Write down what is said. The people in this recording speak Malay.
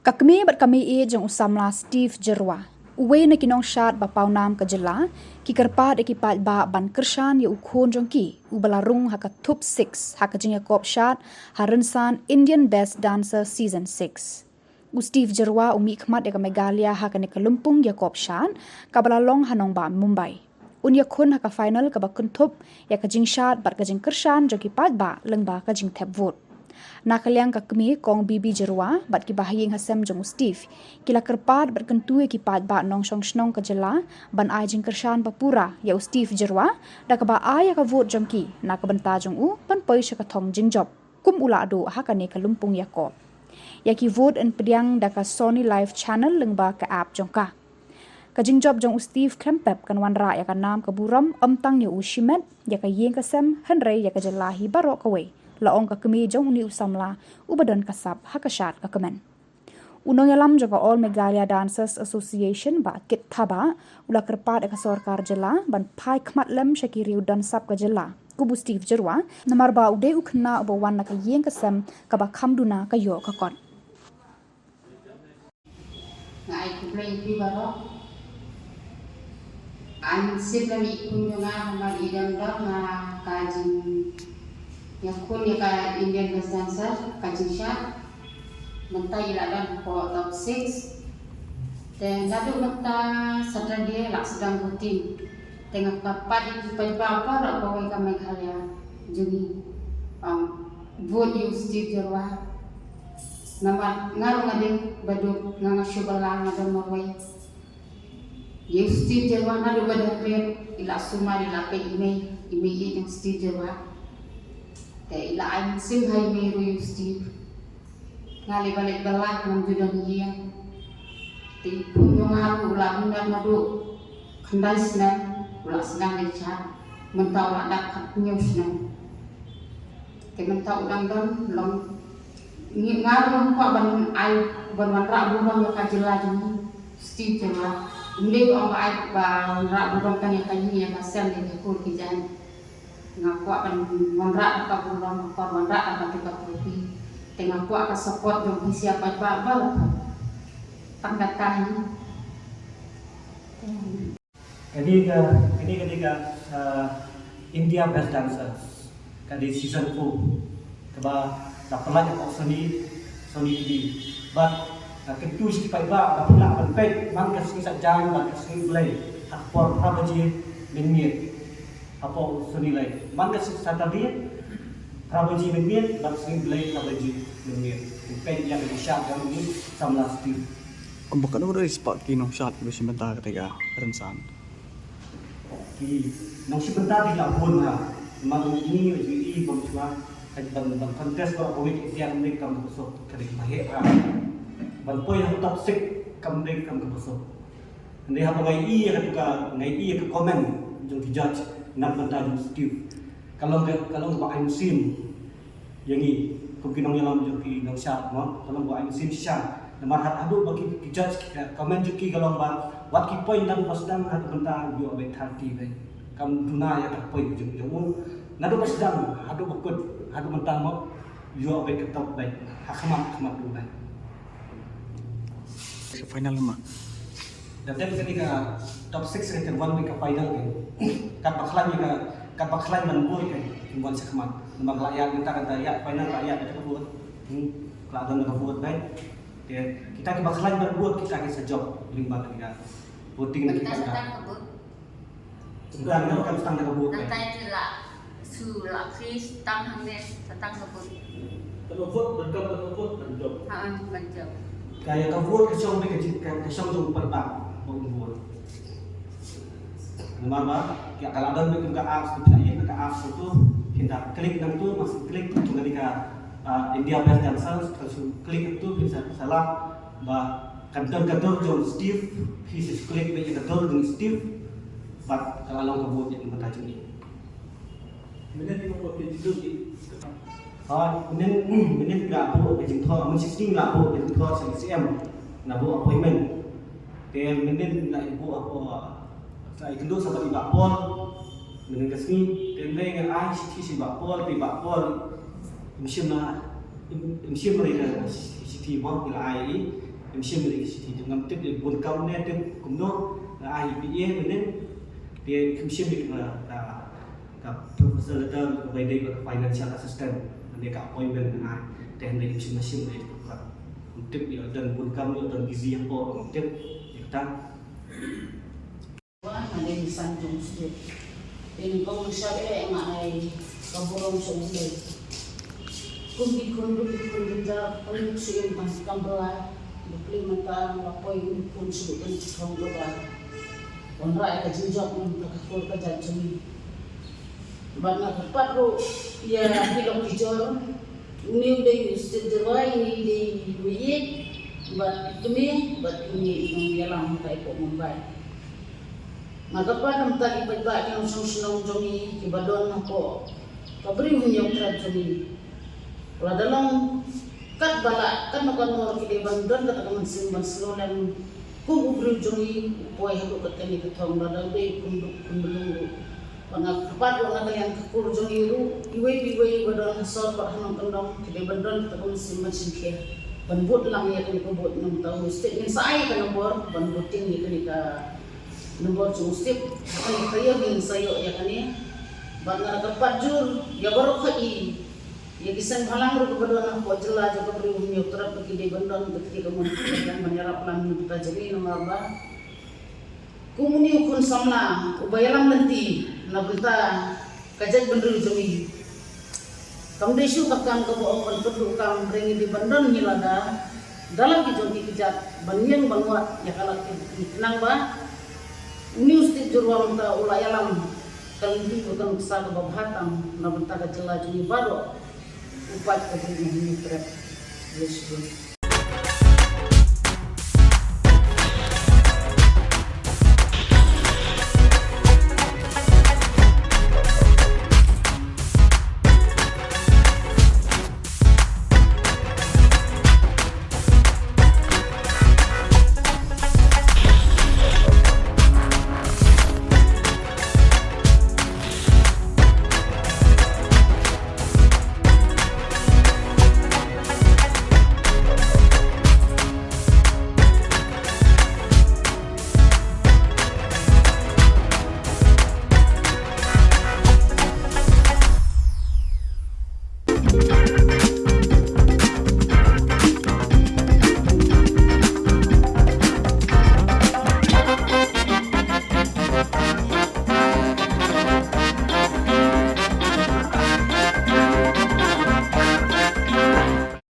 Kakmi bat kami jong usamla Steve Jerwa. Uwe na kinong syat ba paunam ka jela, ki kerpa de ki pat ba ban kershan ya ukhon jong ki, ubalarung haka top 6 haka jing Yakob syat harensan Indian Best Dancer Season 6. Steve Jerwa umi khmat ya ka Megalia haka ne kalumpung Yakob syat, kabalalong hanong ba Mumbai. Yakun haka final ka ba kuntup ya ka jing syat bat ka jing kershan jong ki pat ba leng ba ka jing tap vote. Nakaliang kakmi kong bibi Jerwa bat ki bahayeng hasem jong Steve kila kerpad bat kentue ki pad ba nong shong snong ka jela ban ai jing kershan papura ya Steve Jerwa da ka ba ai ka vote jong ki na ka banta jong u pan poi sha ka thong jing job kum ula do ha ka ne ka lumpung Yakob ya ki vote en pediang da ka Sony Live channel leng ba ka app jong ka jing job jong Steve Klempep kan wan ra ya ka nam ka buram amtang ya u shimet ya ka yeng ka sem henre ya ka jela hi barok away laong ka kemi jong uni usamla ubadan kasab hakashat ka kemen. Unong yalam jong All Meghalaya Dancers Association ba kit thaba ula kerpat ka sorkar jela ban pai khmat lem shakiri udan sab ka jela kubu Steve Jerwa namar ba ude ukhna uba wan na ka yeng ka sem ka ba khamduna ka yo ka kon. Ngai kumplay pi baro an sibla mi kunjunga ma idam dok na kajing Yakun ya ka Indian Best Dancer kajing syat menta iladan po top 6 dan lalu menta sadar dia lak sedang voting tengah kapat di pajapa rak bawai ka Meghalaya jadi vote you Steve Jerwa nama ngarung adeng baduk nganga syubala ngadan mawai you Steve Jerwa ngadu badak ila suma ila pe email yang Steve Jerwa ila ay sim hay meru yung Steve ngali balik balak ng judang iya ti punyong haru ula undan madu kandai sinan ula senang lecha mentau ula dak nyau sinan ke mentau udang don long ngaru ko ban ay ban wan ra bu bang ka jela jeni Steve jela inde ko ay ba ra bu bang kan ya kanyi ya masam ni ko kijan ngaku akan menrak ka bulan kor menrak akan kita kopi tengah ku akan support jong siapa babal pangkatan ini ketika India Best Dancers kali season 4 keba dapat kok Sony TV but ketu si pai ba dapat penpek man ka sing sajang ba ka sing play akpor prabaji minit apa Sony Live man ka Saturday prabaji minit ba sing play prabaji minit penpek yang di shot yang ini samla Steve kumbakan udah spot kinong shot ko sebentar ketika rensan ki nang sebentar di labun ha mang ini i bom cua ban kontes ko ko wik tiang nik kam ko kali bahe ra ban poi yang top 6 kam nik kam ko so ndi ha ngai i ka ngai i ka comment jong ki judge nak bantah Steve kalau ba I'm sim yang ni kumkinong yalam jong ki nang sya no kalau ba I'm sim sya namar hat adu bagi ki judge comment juki kalau ba wat ki point dan pasdang hat bantah yo be 30 be kam duna ya tak point jong ngadu pasdang adu bakut adu bantah mo yo be ketop be hakmat du be final mah dan ketika top 6 ke one week final kan baklan man boy kan buat sekmat lembaga rakyat minta kata ya final rakyat itu buat kelihatan nak buat baik kita ke baklan man buat kita ke job limba kita voting nak kita sudah kan setang nak buat nanti itu lah su lah kris tang hangnya setang kebut kalau vote berjob berjob kayak kau vote ke song ke song jong perbak mau vote nama ya kalau ada mereka ke apps ke apps itu kita klik dan tu masih klik tu ketika India Best Dancers terus klik itu bisa salah bah kantor John Steve his klik bagi kantor John Steve but kalau long kebut yang bertajuk ini minit yung kopi dulu di minit nggak bu ke jengthor mun 16 nggak bu ke jengthor CM nggak bu appointment dan minit nggak bu apa saya kendor sampai di Bapol dengan kesini dan dengan ai si Bapol di Bapol musim mereka si mau bila ai mesti beri siti dengan tip di pun kau ni tip kumno IPA benin dia mesti beri ka profesor letter by day financial assistant dia ka appointment na teh dari mesti beri ka tip dia dan pun kau dan gizi apa tip kita wah ada di Sanjung Street ini kau syariah yang ay kaburong sumber kundi jar paling suyem tan kambra dipli mata lapoi pun sudah kong doa onra ka jinjok mun ka kor ka jajumi bana tepat ro ya hilong dijor new day usted jawai ni di wiye but ini yang dalam kai ko Mumbai nagapan tadi pagba yang sunong jongi ibadon nako kabri hunyong tra jongi wala dalang kat bala kan makon kide bandon kata kaman simban slolan kung ubru jongi poy hado katani katong dada be kundulungu pana kapat wala yang kapur jongi ru iwe badon hasor pa hanong kandong kide bandon kata kaman simban sinke banbut lang ya kani kubut nang tahu statement sai ka nomor banbuting ni kani ka nomor justip kani kayo bin sayo ya kani bangga kapat jur ya baru kai ya kisah halang ru kepada anak ko jela jaga beri ummi utara pergi di bandon ketika kemudian dan menyerap lam kita jadi nomor ba kumuni ukun samna ubayalam nanti na berita kajak bener jemi kam desu takkan ke bohong perlu kam beringi di bandon nyilada dalam kijongi kijat banyan banguat ya kalau tenang ba news di jurwam ta ulayalam kalindi bukan kesal ke babhatang na berita kajela jemi baru upat ke ini trap yes